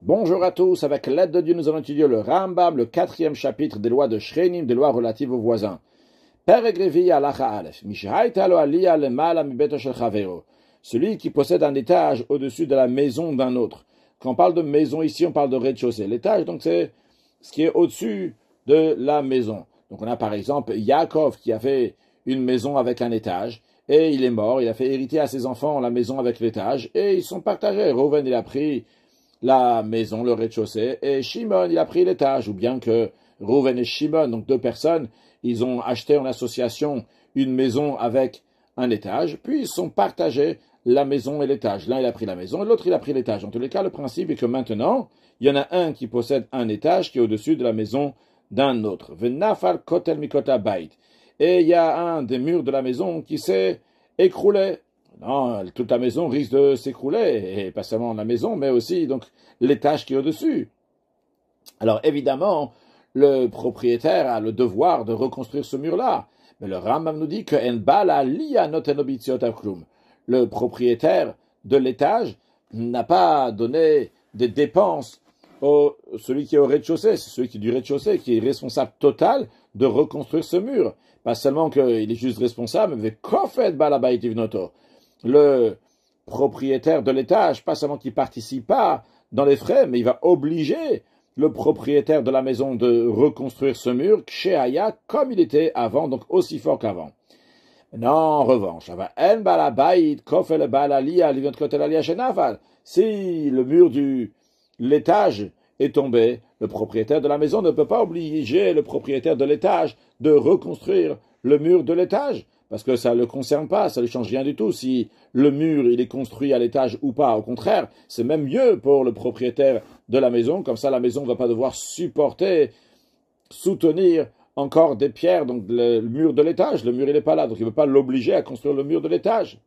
Bonjour à tous, avec l'aide de Dieu, nous allons étudier le Rambam, le 4e chapitre des lois de Shrenim, des lois relatives aux voisins. Celui qui possède un étage au-dessus de la maison d'un autre. Quand on parle de maison ici, on parle de rez-de-chaussée. L'étage, donc, c'est ce qui est au-dessus de la maison. Donc, on a par exemple Yaakov qui avait une maison avec un étage, et il est mort, il a fait hériter à ses enfants la maison avec l'étage, et ils sont partagés. Reuven, il a pris la maison, le rez-de-chaussée, et Shimon, il a pris l'étage, ou bien que Reuven et Shimon, donc deux personnes, ils ont acheté en association une maison avec un étage, puis ils sont partagés la maison et l'étage. L'un, il a pris la maison, et l'autre, il a pris l'étage. En tous les cas, le principe est que maintenant, il y en a un qui possède un étage qui est au-dessus de la maison d'un autre. Venafal kotel mikota bait. Et il y a un des murs de la maison qui s'est écroulé. Non, toute la maison risque de s'écrouler, et pas seulement la maison, mais aussi donc l'étage qui est au-dessus. Alors évidemment, le propriétaire a le devoir de reconstruire ce mur-là. Mais le Rambam nous dit que le propriétaire de l'étage n'a pas donné des dépenses celui qui est au rez-de-chaussée, c'est celui qui est du rez-de-chaussée qui est responsable total de reconstruire ce mur. Pas seulement qu'il est juste responsable, mais le propriétaire de l'étage, pas seulement qu'il ne participe pas dans les frais, mais il va obliger le propriétaire de la maison de reconstruire ce mur, Kshéaya, comme il était avant, donc aussi fort qu'avant. Non, en revanche, si le mur de l'étage est tombé, le propriétaire de la maison ne peut pas obliger le propriétaire de l'étage de reconstruire le mur de l'étage, parce que ça ne le concerne pas, ça ne change rien du tout si le mur il est construit à l'étage ou pas. Au contraire, c'est même mieux pour le propriétaire de la maison, comme ça la maison ne va pas devoir soutenir encore des pierres, donc le mur de l'étage. Le mur il n'est pas là, donc il ne peut pas l'obliger à construire le mur de l'étage.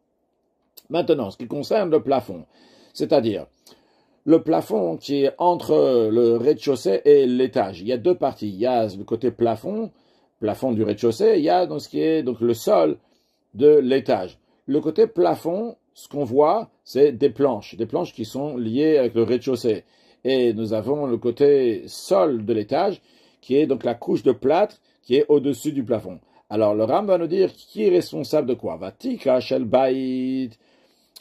Maintenant, ce qui concerne le plafond, c'est-à-dire le plafond qui est entre le rez-de-chaussée et l'étage. Il y a deux parties. Il y a le côté plafond du rez-de-chaussée, il y a donc ce qui est donc le sol de l'étage. Le côté plafond, ce qu'on voit, c'est des planches qui sont liées avec le rez-de-chaussée. Et nous avons le côté sol de l'étage, qui est donc la couche de plâtre qui est au-dessus du plafond. Alors le Ram va nous dire qui est responsable de quoi. Vatika shel bait,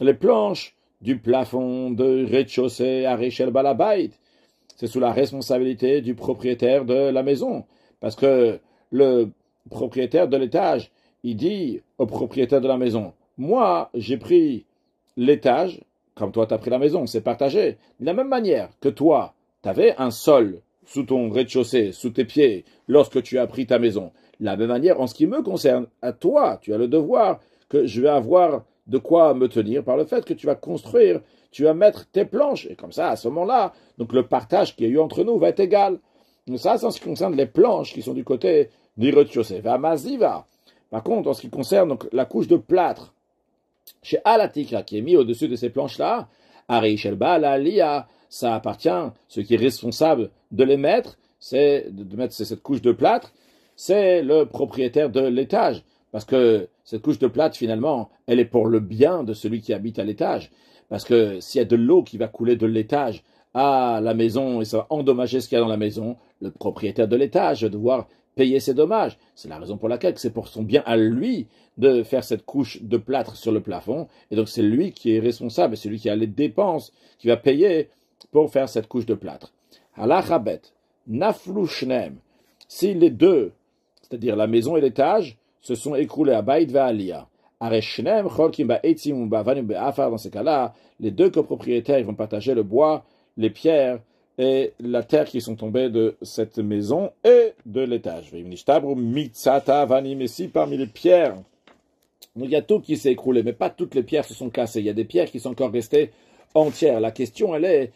les planches du plafond de rez-de-chaussée à Rechel Balabait. C'est sous la responsabilité du propriétaire de la maison. Parce que le propriétaire de l'étage, il dit au propriétaire de la maison, moi, j'ai pris l'étage, comme toi, tu as pris la maison, c'est partagé. De la même manière que toi, tu avais un sol sous ton rez-de-chaussée, sous tes pieds, lorsque tu as pris ta maison. De la même manière, en ce qui me concerne, à toi, tu as le devoir que je vais avoir de quoi me tenir par le fait que tu vas construire, tu vas mettre tes planches. Et comme ça, à ce moment-là, donc le partage qu'il y a eu entre nous va être égal. Donc ça, c'est en ce qui concerne les planches qui sont du côté du rez-de-chaussée. Par contre, en ce qui concerne donc, la couche de plâtre, chez Alatika, qui est mis au-dessus de ces planches-là, Ari Shelba, Lia, ça appartient, ce qui est responsable de les mettre, c'est de mettre cette couche de plâtre, c'est le propriétaire de l'étage. Parce que cette couche de plâtre, finalement, elle est pour le bien de celui qui habite à l'étage. Parce que s'il y a de l'eau qui va couler de l'étage à la maison et ça va endommager ce qu'il y a dans la maison, le propriétaire de l'étage va devoir payer ses dommages. C'est la raison pour laquelle c'est pour son bien à lui de faire cette couche de plâtre sur le plafond. Et donc c'est lui qui est responsable, c'est lui qui a les dépenses, qui va payer pour faire cette couche de plâtre. Halachabet, naflu shnem, si les deux, c'est-à-dire la maison et l'étage, se sont écroulés à Baïd Va'alia. Dans ces cas-là, les deux copropriétaires vont partager le bois, les pierres et la terre qui sont tombées de cette maison et de l'étage. Mais si parmi les pierres, donc il y a tout qui s'est écroulé, mais pas toutes les pierres se sont cassées. Il y a des pierres qui sont encore restées entières. La question, elle est,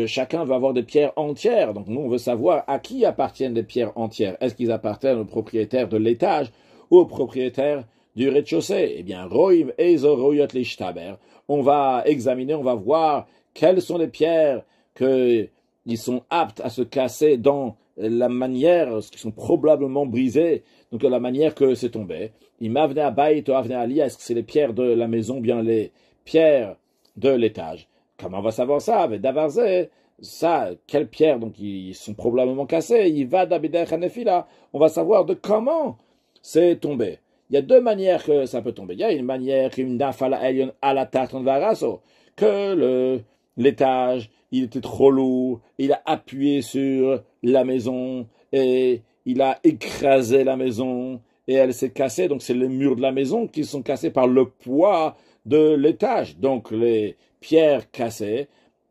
chacun va avoir des pierres entières. Donc nous, on veut savoir à qui appartiennent les pierres entières. Est-ce qu'ils appartiennent au propriétaire de l'étage ou au propriétaire du rez-de-chaussée? Eh bien, Roim Ezo Royot Lishtaber. On va examiner, on va voir quelles sont les pierres qui sont aptes à se casser dans la manière, qui sont probablement brisées, donc la manière que c'est tombé. Imavne Abayt ou Avne Ali, est-ce que c'est les pierres de la maison, bien les pierres de l'étage? Comment on va savoir ça? Avec Davarze, ça, quelles pierres, donc ils sont probablement cassées, il va d'Abidech Hanefila, on va savoir de comment c'est tombé. Il y a deux manières que ça peut tomber. Il y a une manière, une nafala elyon à la tartan varaso, que l'étage, il était trop lourd, il a appuyé sur la maison, et il a écrasé la maison, et elle s'est cassée, donc c'est les murs de la maison qui sont cassés par le poids de l'étage. Donc les pierres cassées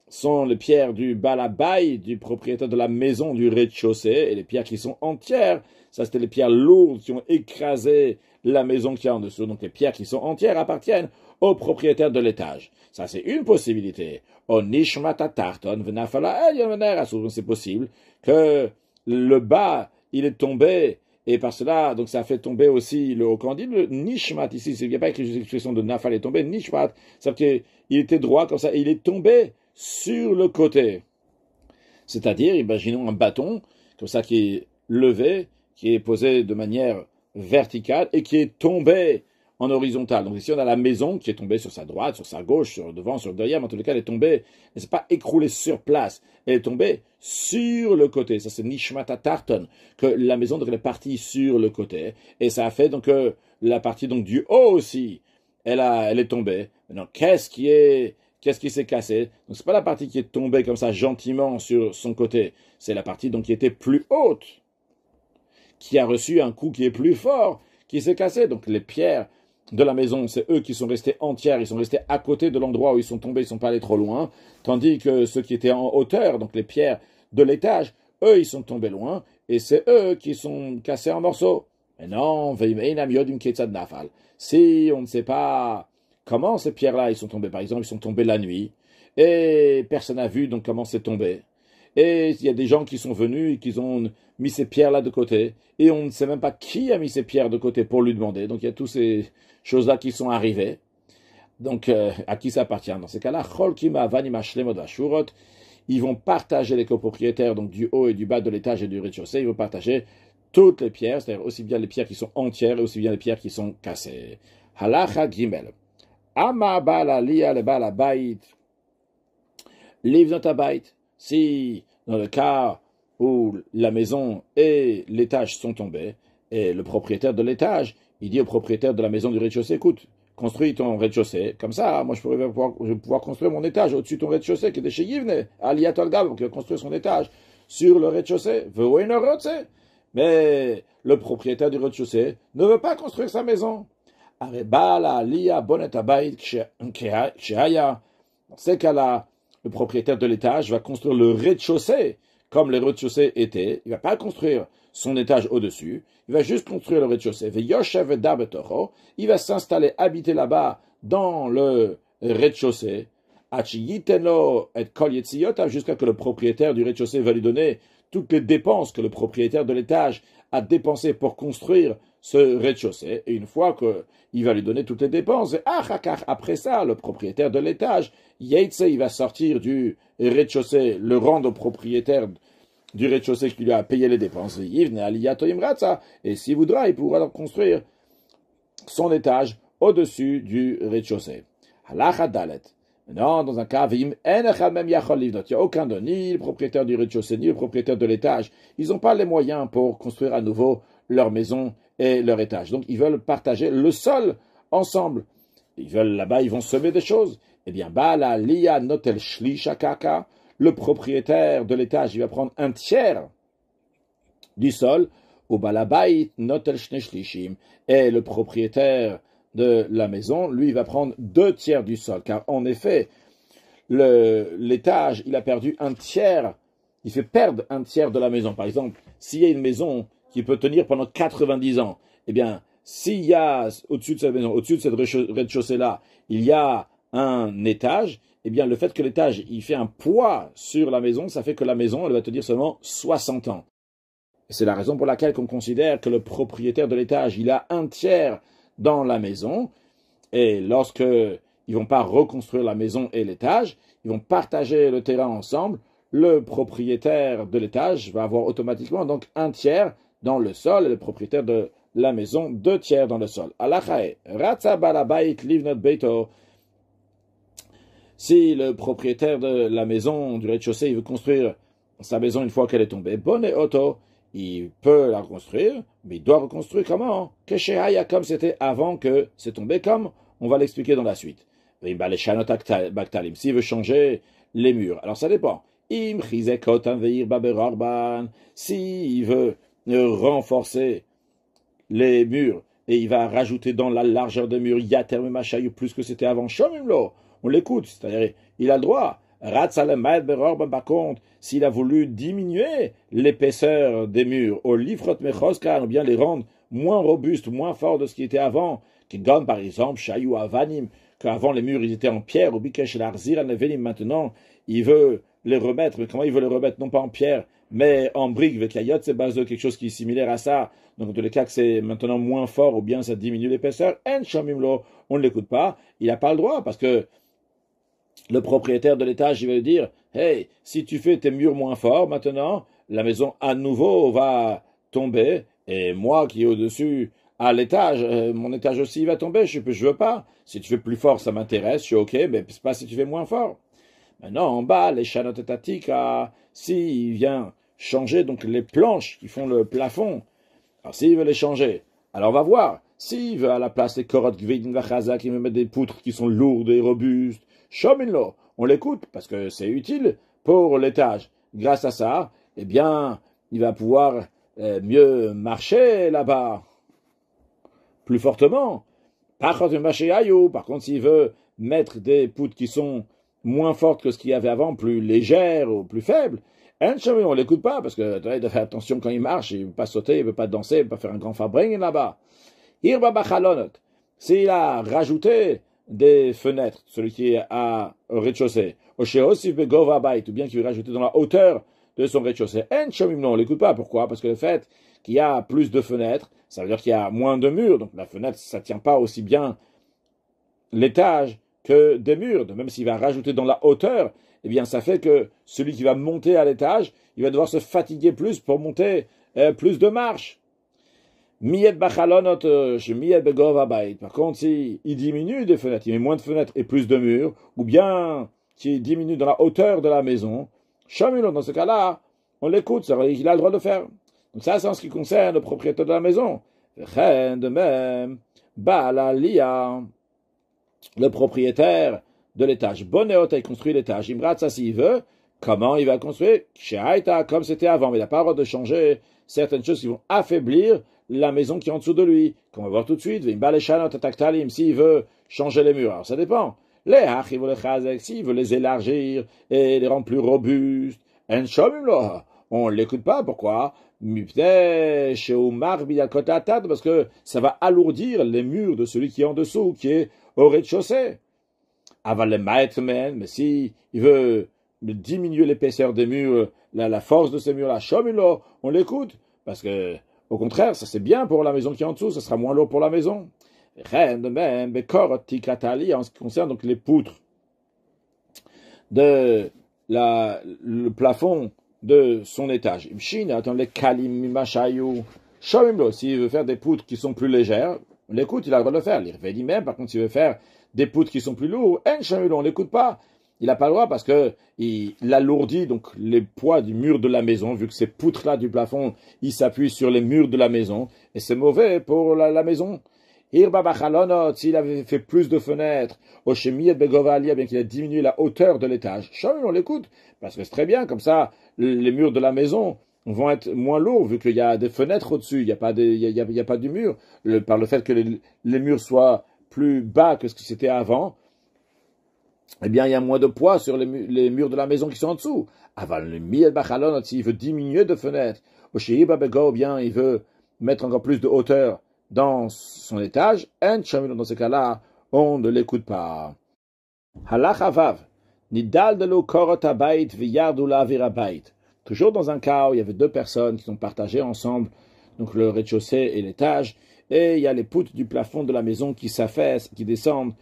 sont les pierres du balabaï, du propriétaire de la maison du rez-de-chaussée, et les pierres qui sont entières, ça c'était les pierres lourdes qui ont écrasé la maison qui est en dessous. Donc les pierres qui sont entières appartiennent au propriétaire de l'étage. Ça c'est une possibilité. C'est possible que le bas, il est tombé, et par cela, donc ça fait tomber aussi le haut. Quand on dit le nishmat ici, il n'y a pas écrit l'expression de nafal est tombé, nishmat, ça veut dire qu'il était droit comme ça, et il est tombé sur le côté. C'est-à-dire, imaginons un bâton, comme ça, qui est levé, qui est posé de manière verticale, et qui est tombé en horizontal. Donc ici, on a la maison qui est tombée sur sa droite, sur sa gauche, sur le devant, sur le derrière, mais en tous les cas, elle est tombée, elle ne s'est pas écroulée sur place, elle est tombée sur le côté. Ça, c'est Nishmata Tarton, que la maison donc, elle est partie sur le côté, et ça a fait donc la partie donc du haut aussi, elle est tombée. Maintenant, qu'est-ce qui s'est cassé? Donc c'est pas la partie qui est tombée comme ça gentiment sur son côté, c'est la partie donc qui était plus haute, qui a reçu un coup qui est plus fort, qui s'est cassé. Donc les pierres de la maison, c'est eux qui sont restés entières, ils sont restés à côté de l'endroit où ils sont tombés, ils ne sont pas allés trop loin, tandis que ceux qui étaient en hauteur, donc les pierres de l'étage, eux, ils sont tombés loin, et c'est eux qui sont cassés en morceaux. Mais non, si on ne sait pas comment ces pierres-là, ils sont tombés, par exemple, ils sont tombés la nuit, et personne n'a vu donc comment c'est tombé. Et il y a des gens qui sont venus et qui ont mis ces pierres-là de côté, et on ne sait même pas qui a mis ces pierres de côté pour lui demander. Donc il y a toutes ces choses-là qui sont arrivées. Donc à qui ça appartient? Dans ces cas-là, ils vont partager les copropriétaires donc du haut et du bas de l'étage et du rez-de-chaussée, ils vont partager toutes les pierres, c'est-à-dire aussi bien les pierres qui sont entières et aussi bien les pierres qui sont cassées. Halacha Gimel. Ama bala liya le bala bait. Livnot abait. Si, dans le cas où la maison et l'étage sont tombés, et le propriétaire de l'étage, il dit au propriétaire de la maison du rez-de-chaussée, écoute, construis ton rez-de-chaussée, comme ça, moi je vais pouvoir construire mon étage au-dessus de ton rez-de-chaussée, qui est de chez Yivne, Aliatol Gab, qui va construire son étage sur le rez-de-chaussée, mais le propriétaire du rez-de-chaussée ne veut pas construire sa maison. Dans ces cas-là, le propriétaire de l'étage va construire le rez-de-chaussée comme le rez-de-chaussée était. Il ne va pas construire son étage au-dessus. Il va juste construire le rez-de-chaussée. Il va s'installer, habiter là-bas dans le rez-de-chaussée. Jusqu'à que le propriétaire du rez-de-chaussée va lui donner toutes les dépenses que le propriétaire de l'étage a dépensées pour construire ce rez-de-chaussée. Et une fois qu'il va lui donner toutes les dépenses, après ça, le propriétaire de l'étage, il va sortir du rez-de-chaussée, le rendre au propriétaire du rez-de-chaussée qui lui a payé les dépenses. Et s'il voudra, il pourra construire son étage au-dessus du rez-de-chaussée. Non, dans un cas, il n'y a aucun de ni le propriétaire du rez-de-chaussée, ni le propriétaire de l'étage. Ils n'ont pas les moyens pour construire à nouveau leur maison et leur étage. Donc, ils veulent partager le sol ensemble. Ils veulent là-bas, ils vont semer des choses. Eh bien, Bala Lia Notel Shlishakaka, le propriétaire de l'étage, il va prendre un tiers du sol, ou Balabait Notel Shneshlichim, et le propriétaire de la maison, lui, il va prendre 2 tiers du sol, car en effet, l'étage, il a perdu un tiers, il fait perdre un tiers de la maison. Par exemple, s'il y a une maison qui peut tenir pendant 90 ans, eh bien, s'il y a au-dessus de cette maison, au-dessus de cette rez-de-chaussée-là, il y a un étage, eh bien, le fait que l'étage, il fait un poids sur la maison, ça fait que la maison, elle va tenir seulement 60 ans. C'est la raison pour laquelle on considère que le propriétaire de l'étage, il a un tiers dans la maison, et lorsque ils vont pas reconstruire la maison et l'étage, ils vont partager le terrain ensemble, le propriétaire de l'étage va avoir automatiquement donc un tiers dans le sol, et le propriétaire de la maison 2 tiers dans le sol. Alachae, ratza balabait livnot beito. Si le propriétaire de la maison, du rez-de-chaussée, il veut construire sa maison une fois qu'elle est tombée, bonne et auto, il peut la reconstruire, mais il doit reconstruire comment? Kesheaya, comme c'était avant que c'est tombé, comme on va l'expliquer dans la suite. Les shanot baktalim, s'il veut changer les murs, alors ça dépend. Im chizekot anveir baberorban, s'il veut renforcer les murs, et il va rajouter dans la largeur des murs, yater machayou, plus que c'était avant, shomimlo, on l'écoute, c'est-à-dire, il a le droit. Par contre, s'il a voulu diminuer l'épaisseur des murs, au livrot mechoskan, ou bien les rendre moins robustes, moins forts de ce qui était avant, qui donne par exemple, shayou avanim, qu'avant les murs ils étaient en pierre, ou bikesh larzir nevelim, maintenant, il veut les remettre, mais comment il veut les remettre? Non pas en pierre, mais en briques, avec la yacht, c'est base de quelque chose qui est similaire à ça. Donc, dans tous les cas que c'est maintenant moins fort, ou bien ça diminue l'épaisseur, en shamimlo, on ne l'écoute pas, il n'a pas le droit, parce que le propriétaire de l'étage, il va lui dire, hey, si tu fais tes murs moins forts, maintenant, la maison à nouveau va tomber, et moi qui est au-dessus, à l'étage, mon étage aussi va tomber, je veux pas. Si tu fais plus fort, ça m'intéresse, je suis ok, mais c'est pas si tu fais moins fort. Maintenant, en bas, les chanot étatiques, s'il vient changer donc les planches qui font le plafond, alors s'il veut les changer, alors on va voir. S'il veut à la place des korot gvidin vachazak, il me met des poutres qui sont lourdes et robustes, shominlo, on l'écoute parce que c'est utile pour l'étage. Grâce à ça, eh bien, il va pouvoir mieux marcher là-bas, plus fortement. Par contre, s'il veut mettre des poutres qui sont moins fortes que ce qu'il y avait avant, plus légères ou plus faibles, on l'écoute pas, parce que il doit faire attention quand il marche, il ne veut pas sauter, il ne veut pas danser, il ne veut pas faire un grand fabring là-bas. S'il a rajouté des fenêtres, celui qui est au rez-de-chaussée, ou bien qu'il veut rajouter dans la hauteur de son rez-de-chaussée, on l'écoute pas. Pourquoi? Parce que le fait qu'il y a plus de fenêtres, ça veut dire qu'il y a moins de murs, donc la fenêtre, ça tient pas aussi bien l'étage que des murs. Même s'il va rajouter dans la hauteur, eh bien, ça fait que celui qui va monter à l'étage, il va devoir se fatiguer plus pour monter plus de marches. Par contre, s'il diminue des fenêtres, il met moins de fenêtres et plus de murs, ou bien s'il diminue dans la hauteur de la maison, dans ce cas-là, on l'écoute, il a le droit de faire. Donc ça, c'est en ce qui concerne le propriétaire de la maison. De même, le propriétaire de l'étage. Bonéot a construit l'étage. Imrat, ça s'il veut. Comment il va construire? Comme c'était avant. Mais il n'a pas le droit de changer certaines choses qui vont affaiblir la maison qui est en dessous de lui. Comme on va voir tout de suite. S'il veut changer les murs. Alors ça dépend. S'il veut les élargir et les rendre plus robustes. On ne l'écoute pas. Pourquoi? Parce que ça va alourdir les murs de celui qui est en dessous, qui est au rez-de-chaussée. Mais si il veut diminuer l'épaisseur des murs, la force de ces murs-là, on l'écoute. Parce que, au contraire, ça c'est bien pour la maison qui est en dessous, ça sera moins lourd pour la maison. En ce qui concerne donc les poutres de le plafond de son étage. S'il veut faire des poutres qui sont plus légères, on l'écoute, il a le droit de le faire. L'irvedi même, par contre, s'il veut faire des poutres qui sont plus lourdes, on l'écoute pas. Il n'a pas le droit parce que il alourdit donc les poids du mur de la maison, vu que ces poutres-là du plafond, ils s'appuient sur les murs de la maison, et c'est mauvais pour la maison. S'il avait fait plus de fenêtres, bien qu'il a diminué la hauteur de l'étage, on l'écoute, parce que c'est très bien, comme ça, les murs de la maison vont être moins lourds, vu qu'il y a des fenêtres au-dessus, il n'y a pas du mur, par le fait que les murs soient plus bas que ce que c'était avant, eh bien, il y a moins de poids sur les murs de la maison qui sont en dessous. Avant le s'il veut diminuer de fenêtres, ou bien il veut mettre encore plus de hauteur dans son étage, dans ce cas-là, on ne l'écoute pas. Toujours dans un cas où il y avait deux personnes qui ont partagé ensemble, donc le rez-de-chaussée et l'étage, et il y a les poutres du plafond de la maison qui s'affaissent, qui descendent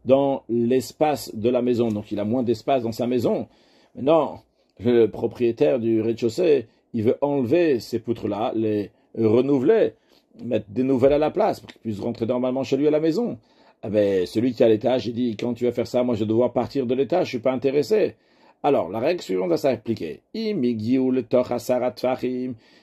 dans l'espace de la maison. Donc il a moins d'espace dans sa maison. Maintenant, le propriétaire du rez-de-chaussée, il veut enlever ces poutres-là, les renouveler, mettre des nouvelles à la place pour qu'ils puissent rentrer normalement chez lui à la maison. Ah ben, celui qui est à l'étage, il dit, quand tu vas faire ça, moi je vais devoir partir de l'étage, je suis pas intéressé. Alors, la règle suivante va s'appliquer.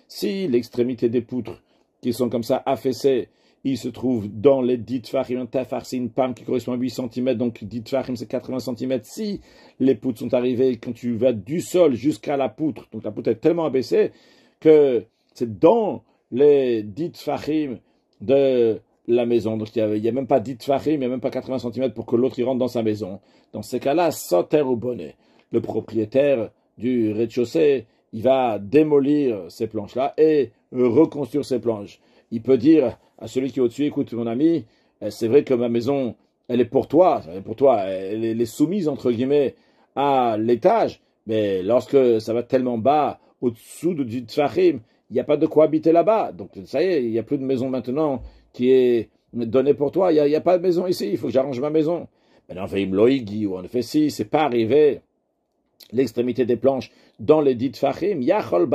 Si l'extrémité des poutres qui sont comme ça affaissées, ils se trouvent dans les 10 tfachim, un tefar c'est une palme qui correspond à 8 cm, donc 10 tfachim c'est 80 cm. Si les poutres sont arrivées, quand tu vas du sol jusqu'à la poutre, donc la poutre est tellement abaissée que c'est dans les 10 tfachim de la maison. Donc il n'y a même pas 10 tfachim, il n'y a même pas 80 cm pour que l'autre y rentre dans sa maison. Dans ces cas-là, soter au bonnet. Le propriétaire du rez-de-chaussée, il va démolir ces planches-là et reconstruire ces planches. Il peut dire à celui qui est au-dessus, écoute mon ami, c'est vrai que ma maison, elle est pour toi, elle est soumise entre guillemets à l'étage, mais lorsque ça va tellement bas, au-dessous du tfachim, il n'y a pas de quoi habiter là-bas. Donc ça y est, il n'y a plus de maison maintenant qui est donnée pour toi, il n'y a pas de maison ici, il faut que j'arrange ma maison. Maintenant, en effet, si c'est pas arrivé, l'extrémité des planches dans les dix tfachim, yachol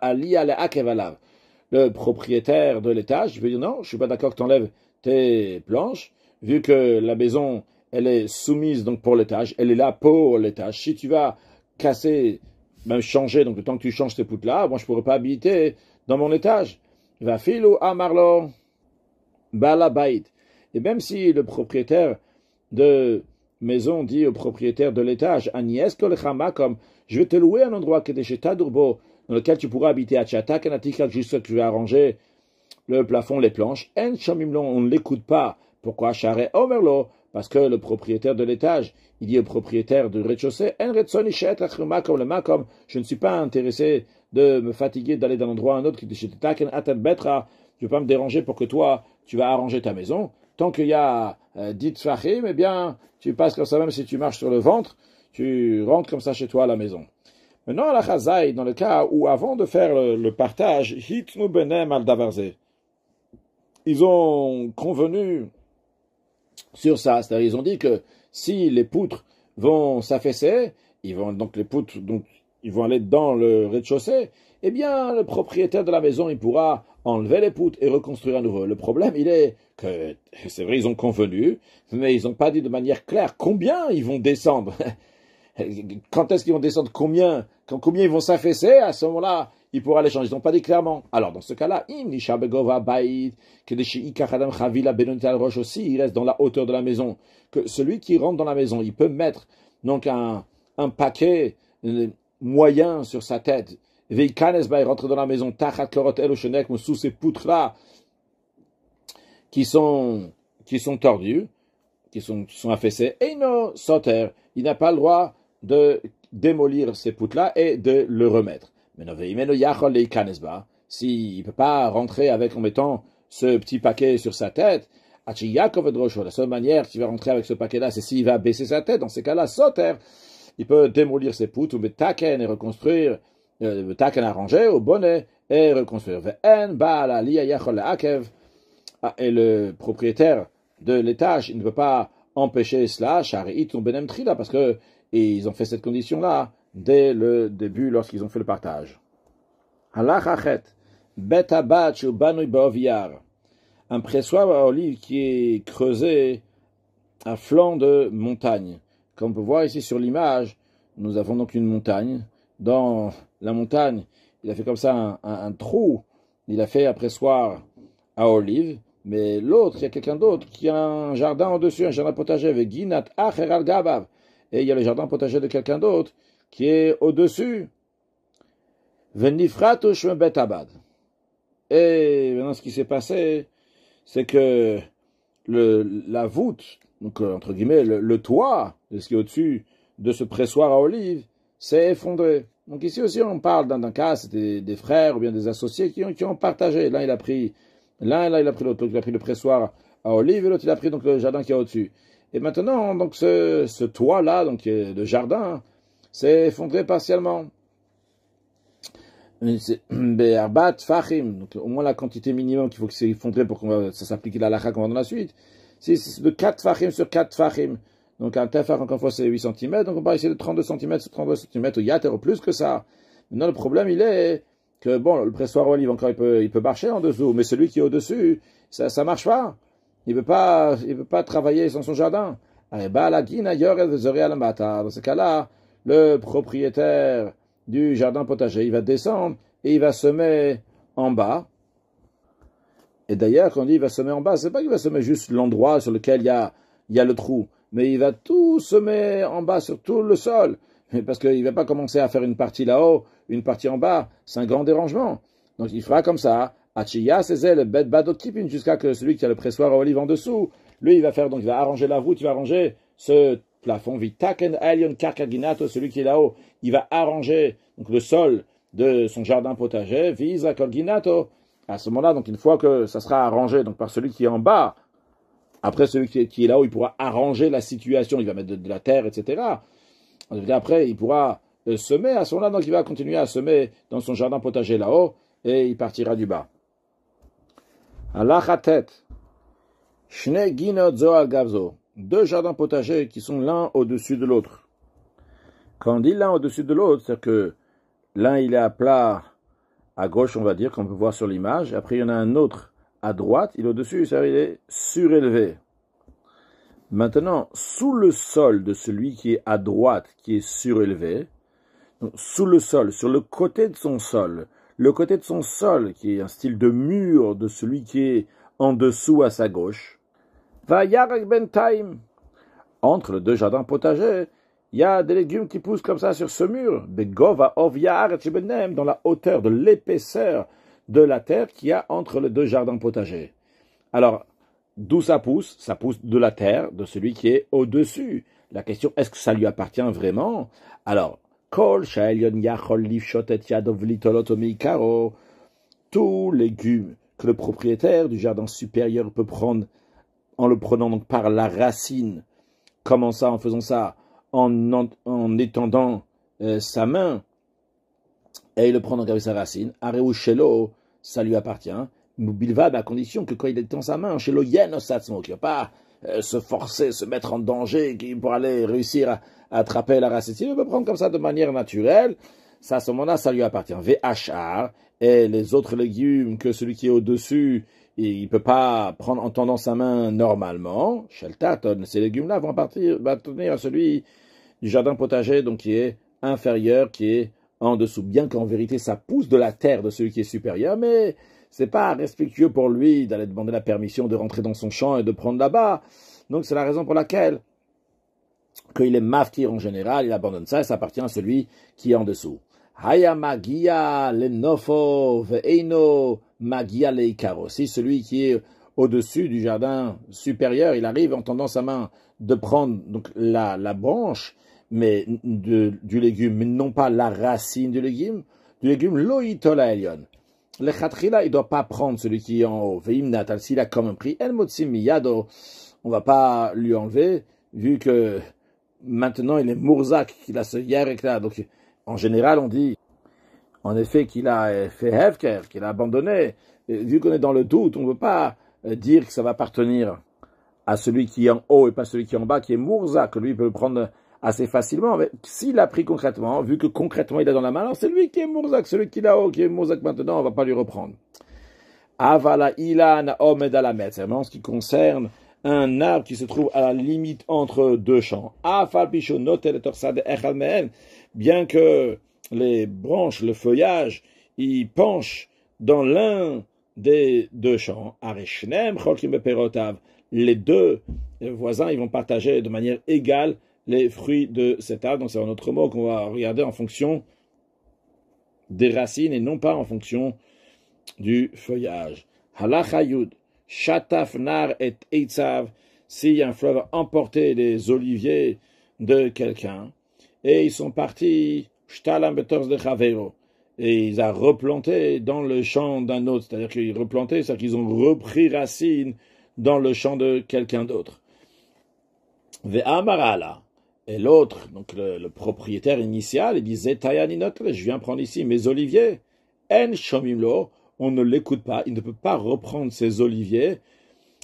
ali ale akevalav. Le propriétaire de l'étage veut dire non, je ne suis pas d'accord que tu enlèves tes planches, vu que la maison, elle est soumise donc pour l'étage, elle est là pour l'étage. Si tu vas casser, même changer, donc le temps que tu changes ces poutres-là, moi je ne pourrais pas habiter dans mon étage. Va filou amarlo balabait. Et même si le propriétaire de maison dit au propriétaire de l'étage, Agnès kolechama, comme je vais te louer un endroit qui est chez Tadurbo, dans lequel tu pourras habiter à Tchatak, juste que tu vas arranger le plafond, les planches. En chamimlon, on ne l'écoute pas. Pourquoi Charé Omerlo? Parce que le propriétaire de l'étage, il dit au propriétaire du rez-de-chaussée, En retsoni shet comme le makom, je ne suis pas intéressé de me fatiguer d'aller d'un endroit à un autre qui est chez Tchatak, atel betra, je ne veux pas me déranger pour que toi, tu vas arranger ta maison. Tant qu'il y a 10 tfachim, eh bien, tu passes comme ça, même si tu marches sur le ventre, tu rentres comme ça chez toi à la maison. Maintenant, à la Chazaï, dans le cas où, avant de faire le partage, hitnu benem al davarze, ils ont convenu sur ça. C'est-à-dire, ils ont dit que si les poutres vont s'affaisser, ils vont aller dans le rez-de-chaussée, eh bien, le propriétaire de la maison, il pourra enlever les poutres et reconstruire à nouveau. Le problème, il est que, c'est vrai, ils ont convenu, mais ils n'ont pas dit de manière claire combien ils vont descendre. Quand est-ce qu'ils vont descendre? Combien ils vont s'affaisser? À ce moment-là, ils pourront les changer. Ils n'ont pas dit clairement. Alors, dans ce cas-là, aussi, il reste dans la hauteur de la maison. Que celui qui rentre dans la maison, il peut mettre donc un paquet moyen sur sa tête. Il rentre dans la maison, sous ces poutres-là qui sont tordues, qui sont affaissées. Et non, sauter, il n'a pas le droit de démolir ces poutres-là et de le remettre. Mais s'il ne peut pas rentrer en mettant ce petit paquet sur sa tête, la seule manière qu'il va rentrer avec ce paquet-là, c'est s'il va baisser sa tête. Dans ces cas-là, sauter, il peut démolir ses poutres, ou taken et reconstruire, taken arranger, au bonnet et reconstruire. Et le propriétaire de l'étage, il ne peut pas empêcher cela, parce que ils ont fait cette condition-là dès le début lorsqu'ils ont fait le partage. Un pressoir à olive qui est creusé à flanc de montagne. Comme on peut voir ici sur l'image, nous avons donc une montagne. Dans la montagne, il a fait comme ça un trou. Il a fait un pressoir à olive. Mais l'autre, il y a quelqu'un d'autre qui a un jardin au-dessus, un jardin potager avec Ginat Acher al Gabav. Et il y a le jardin potager de quelqu'un d'autre qui est au-dessus. Venifratush betabad. Et maintenant, ce qui s'est passé, c'est que la voûte, donc entre guillemets, le toit, de ce qui est au-dessus de ce pressoir à olive, s'est effondré. Donc ici aussi, on parle d'un cas, c'était des frères ou bien des associés qui ont partagé. L'un, il a pris l'autre, il a pris le pressoir à olive, et l'autre, il a pris donc le jardin qui est au-dessus. Et maintenant, donc ce toit-là, donc de jardin, s'est effondré partiellement. Be'arbat fachim, donc au moins la quantité minimum qu'il faut que c'est effondré pour que ça s'applique la halakha qu'on va dans la suite. C'est de 4 fachim sur 4 fachim. Donc un tefar, encore une fois, c'est 8 cm, donc on parle ici de 32 cm sur 32 cm, ou yater, ou plus que ça. Maintenant, le problème, il est que, bon, le pressoir olive, encore, il peut marcher en dessous, mais celui qui est au-dessus, ça marche pas. il peut pas travailler dans son jardin. Dans ce cas-là, le propriétaire du jardin potager, il va descendre et il va semer en bas. Et d'ailleurs, quand on dit il va semer en bas, c'est pas qu'il va semer juste l'endroit sur lequel il y a le trou, mais il va tout semer en bas sur tout le sol. Parce qu'il ne va pas commencer à faire une partie là-haut, une partie en bas. C'est un grand dérangement. Donc il fera comme ça. Achiya, c'est le bed badot kipin, jusqu'à que celui qui a le pressoir à olive en dessous, lui, il va arranger la voûte, il va arranger ce plafond. Vitaken alion karkaginato, celui qui est là-haut, il va arranger donc, le sol de son jardin potager. Visa kolginato. À ce moment-là, donc une fois que ça sera arrangé donc par celui qui est en bas, après celui qui est là-haut, il pourra arranger la situation, il va mettre de la terre, etc. Après, il pourra semer à ce moment-là, donc il va continuer à semer dans son jardin potager là-haut, et il partira du bas. Alachatet, Shne Ginot Zoal Gavzo, deux jardins potagers qui sont l'un au-dessus de l'autre. Quand on dit l'un au-dessus de l'autre, c'est que l'un il est à plat à gauche, on va dire, qu'on peut voir sur l'image. Après, il y en a un autre à droite, il est au-dessus, c'est-à-dire il est surélevé. Maintenant, sous le sol de celui qui est à droite, qui est surélevé, donc sous le sol, sur le côté de son sol, le côté de son sol, qui est un style de mur de celui qui est en dessous à sa gauche, va yarek bentaim. Entre les deux jardins potagers, il y a des légumes qui poussent comme ça sur ce mur. Begova ov yaaret benem, dans la hauteur de l'épaisseur de la terre qu'il y a entre les deux jardins potagers. Alors, d'où ça pousse? Ça pousse de la terre, de celui qui est au-dessus. La question, est-ce que ça lui appartient vraiment? Alors, Kol sha'elyon yachol lifshot et yadov litolot omikaro, tous légumes que le propriétaire du jardin supérieur peut prendre en le prenant donc par la racine. Comment ça, en faisant ça? En étendant sa main, et il le prend donc avec sa racine. Areu shelo, ça lui appartient. Bilvad, à condition que quand il étend sa main, shelo yen osatzmo, qu'il ne va pas se forcer, se mettre en danger, pour aller réussir à attraper la racine. S'il peut prendre comme ça de manière naturelle, ça, à ce moment-là, ça lui appartient. Vhar, et les autres légumes que celui qui est au-dessus, il ne peut pas prendre en tendant sa main normalement. Sheltaton, ces légumes-là vont appartenir à celui du jardin potager, donc qui est inférieur, qui est en dessous. Bien qu'en vérité, ça pousse de la terre de celui qui est supérieur, mais c'est pas respectueux pour lui d'aller demander la permission de rentrer dans son champ et de prendre là-bas. Donc c'est la raison pour laquelle qu'il est mafkir en général, il abandonne ça et ça appartient à celui qui est en dessous. Haya magia le nofo ve'eino magia le ikaro. Si celui qui est au-dessus du jardin supérieur, il arrive en tendant sa main de prendre donc la branche mais du légume, mais non pas la racine du légume loïtola elion. Le khatrila, il ne doit pas prendre celui qui est en haut. Veimnatal, s'il a comme un prix, el motsim miyado, on ne va pas lui enlever, vu que maintenant il est Mourzak, qu'il a ce yerek là. Donc, en général, on dit, en effet, qu'il a fait Hefker, qu'il a abandonné. Et vu qu'on est dans le doute, on ne veut pas dire que ça va appartenir à celui qui est en haut et pas celui qui est en bas, qui est Mourzak, que lui il peut le prendre assez facilement. Mais s'il a pris concrètement, vu que concrètement il a dans la main, alors c'est lui qui est Mourzak, celui qui est là-haut, qui est Mourzak maintenant, on ne va pas lui reprendre. Avala ilan omed alamet, c'est vraiment ce qui concerne un arbre qui se trouve à la limite entre deux champs. Bien que les branches, le feuillage, ils penchent dans l'un des deux champs. Les deux voisins, ils vont partager de manière égale les fruits de cet arbre. Donc c'est un autre mot qu'on va regarder en fonction des racines et non pas en fonction du feuillage. Halachayud. Shatafnar et Eitzav, s'il y a un fleuve a emporté les oliviers de quelqu'un, et ils sont partis, Shtalam betors de Chavero, et ils ont replanté dans le champ d'un autre, c'est-à-dire qu'ils replantaient, c'est-à-dire qu'ils ont repris racine dans le champ de quelqu'un d'autre. Ve'amarala, et l'autre, donc le propriétaire initial, il disait, Tayaninotre, je viens prendre ici mes oliviers, En Shomimlo, on ne l'écoute pas, il ne peut pas reprendre ses oliviers,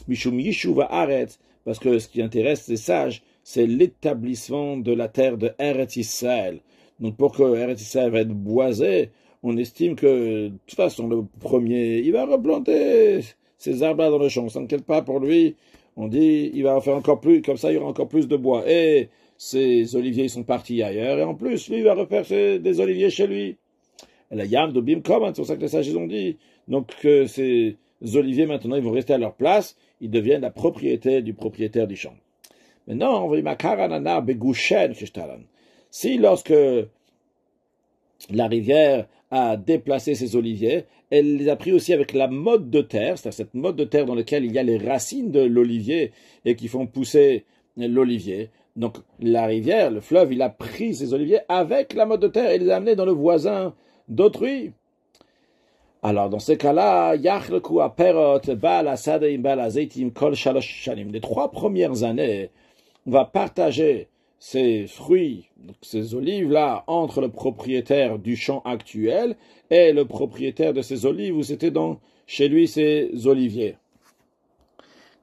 Mishum Yishuva Aret, parce que ce qui intéresse les sages, c'est l'établissement de la terre de Eretz Israël. Donc pour que Eretz Israël va être boisé, on estime que de toute façon le premier, il va replanter ces arbres-là dans le champ. On s'inquiète pas pour lui. On dit, il va en faire encore plus, comme ça il y aura encore plus de bois. Et ces oliviers ils sont partis ailleurs. Et en plus, lui, il va refaire des oliviers chez lui. Et la yam de Bimkom, c'est pour ça que les sages ils ont dit. Donc, ces oliviers, maintenant, ils vont rester à leur place. Ils deviennent la propriété du propriétaire du champ. Maintenant, on va dire, si lorsque la rivière a déplacé ses oliviers, elle les a pris aussi avec la motte de terre, c'est-à-dire cette motte de terre dans laquelle il y a les racines de l'olivier et qui font pousser l'olivier. Donc la rivière, le fleuve, il a pris ces oliviers avec la motte de terre et les a amenés dans le voisin d'autrui. Alors dans ces cas-là, les 3 premières années, on va partager ces fruits, ces olives-là, entre le propriétaire du champ actuel et le propriétaire de ces olives où c'était chez lui ces oliviers.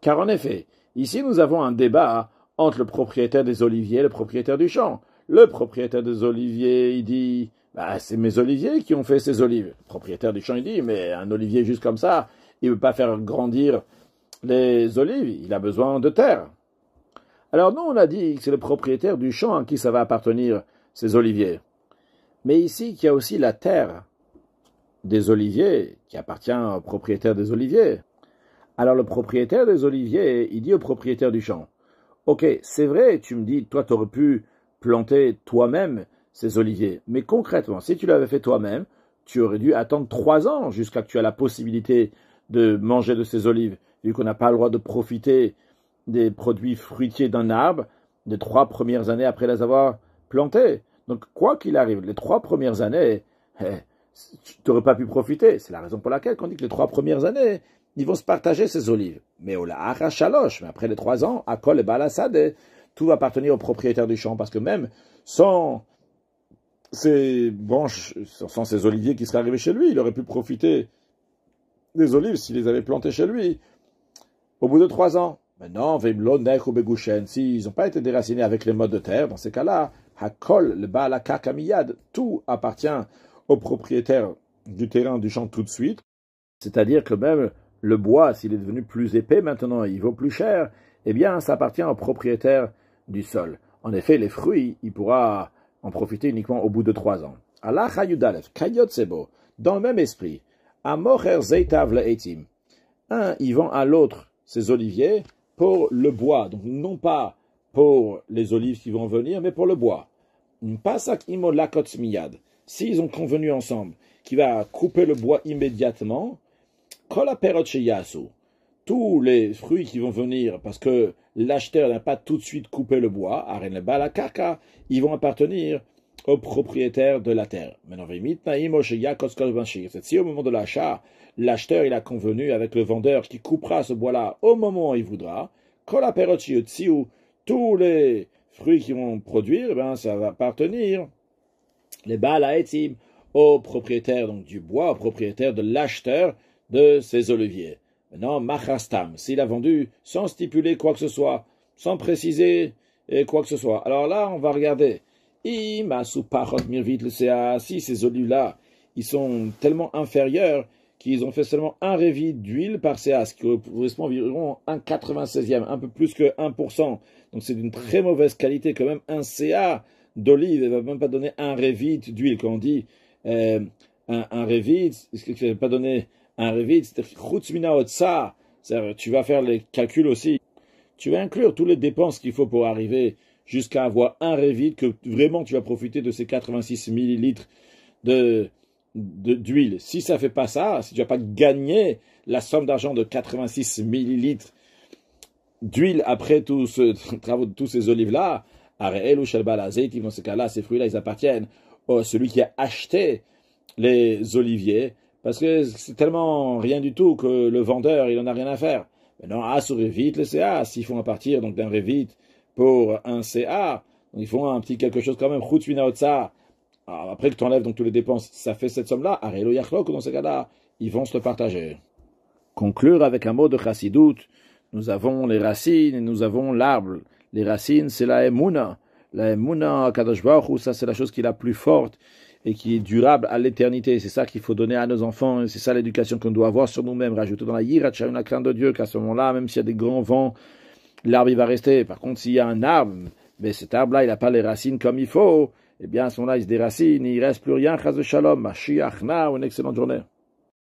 Car en effet, ici nous avons un débat entre le propriétaire des oliviers et le propriétaire du champ. Le propriétaire des oliviers, il dit, c'est mes oliviers qui ont fait ces olives. Le propriétaire du champ, il dit, mais un olivier juste comme ça, il ne veut pas faire grandir les olives, il a besoin de terre. Alors nous, on a dit que c'est le propriétaire du champ à qui ça va appartenir, ces oliviers. Mais ici, il y a aussi la terre des oliviers qui appartient au propriétaire des oliviers. Alors le propriétaire des oliviers, il dit au propriétaire du champ, ok, c'est vrai, tu me dis, toi, tu aurais pu planter toi-même ces oliviers. Mais concrètement, si tu l'avais fait toi-même, tu aurais dû attendre 3 ans jusqu'à ce que tu aies la possibilité de manger de ces olives, vu qu'on n'a pas le droit de profiter des produits fruitiers d'un arbre les 3 premières années après les avoir plantés. Donc, quoi qu'il arrive, les 3 premières années, tu n'aurais pas pu profiter. C'est la raison pour laquelle on dit que les 3 premières années, ils vont se partager ces olives. Mais mais après les 3 ans, à Kol et Balasade, tout va appartenir au propriétaire du champ, parce que même sans ces branches, sans ces oliviers qui seraient arrivés chez lui, il aurait pu profiter des olives s'il les avait plantées chez lui au bout de 3 ans. Maintenant, s'ils n'ont pas été déracinés avec les mottes de terre, dans ces cas-là, Hakol, le Baal Kamiyad, tout appartient au propriétaire du terrain, du champ tout de suite. C'est-à-dire que même le bois, s'il est devenu plus épais maintenant, il vaut plus cher, eh bien, ça appartient au propriétaire du sol. En effet, les fruits, il pourra en profiter uniquement au bout de 3 ans. Allah Chayudalef, Kayot Sebo, dans le même esprit, Amocher Zeitav Le'etim, un, il vend à l'autre ses oliviers pour le bois, donc non pas pour les olives qui vont venir, mais pour le bois. Pasak imo lakot miyad. S'ils ont convenu ensemble qu'il va couper le bois immédiatement, kol haperot sheyasu, tous les fruits qui vont venir, parce que l'acheteur n'a pas tout de suite coupé le bois, aren le bala kaka, ils vont appartenir au propriétaire de la terre. Maintenant, si au moment de l'achat, l'acheteur il a convenu avec le vendeur qui coupera ce bois-là au moment où il voudra, tous les fruits qui vont produire, ça va appartenir les balaetim au propriétaire donc, du bois, au propriétaire de l'acheteur de ces oliviers. Maintenant, machastam, s'il a vendu sans stipuler quoi que ce soit, sans préciser quoi que ce soit. Alors là, on va regarder. Si ces olives-là, ils sont tellement inférieurs qu'ils ont fait seulement un révi d'huile par CA, ce qui correspond environ à un 96e, un peu plus que 1%. Donc c'est d'une très mauvaise qualité quand même. Un CA d'olive, il ne va même pas donner un révi d'huile. Quand on dit un révi, est-ce que tu ne vas pas donner un révi? C'est-à-dire tu vas faire les calculs aussi. Tu vas inclure toutes les dépenses qu'il faut pour arriver jusqu'à avoir un révit, que vraiment tu vas profiter de ces 86 millilitres d'huile. Si ça ne fait pas ça, si tu n'as pas gagné la somme d'argent de 86 millilitres d'huile après tout ce travaux de tous ces olives-là, Areel ou Shalbal Azeit, dans ce cas-là, ces fruits-là, ils appartiennent à celui qui a acheté les oliviers, parce que c'est tellement rien du tout que le vendeur, il n'en a rien à faire. Maintenant, sur Revit, le CA, s'ils font à partir donc d'un Revit pour un CA, donc ils font un petit quelque chose quand même, après que tu enlèves donc toutes les dépenses, ça fait cette somme-là, Arelo Yachlok, dans ce cas-là, ils vont se le partager. Conclure avec un mot de Chassidut, nous avons les racines et nous avons l'arbre. Les racines, c'est la Emouna. La Emouna, Kadosh Baruch Hu, ça c'est la chose qui est la plus forte et qui est durable à l'éternité. C'est ça qu'il faut donner à nos enfants, et c'est ça l'éducation qu'on doit avoir sur nous-mêmes, rajouter dans la yirat shamayim, la crainte de Dieu, qu'à ce moment-là, même s'il y a des grands vents, l'arbre il va rester. Par contre, s'il y a un arbre, mais cet arbre-là, il n'a pas les racines comme il faut, eh bien à ce moment-là, il se déracine, il ne reste plus rien, chas de shalom, mashiach na, une excellente journée.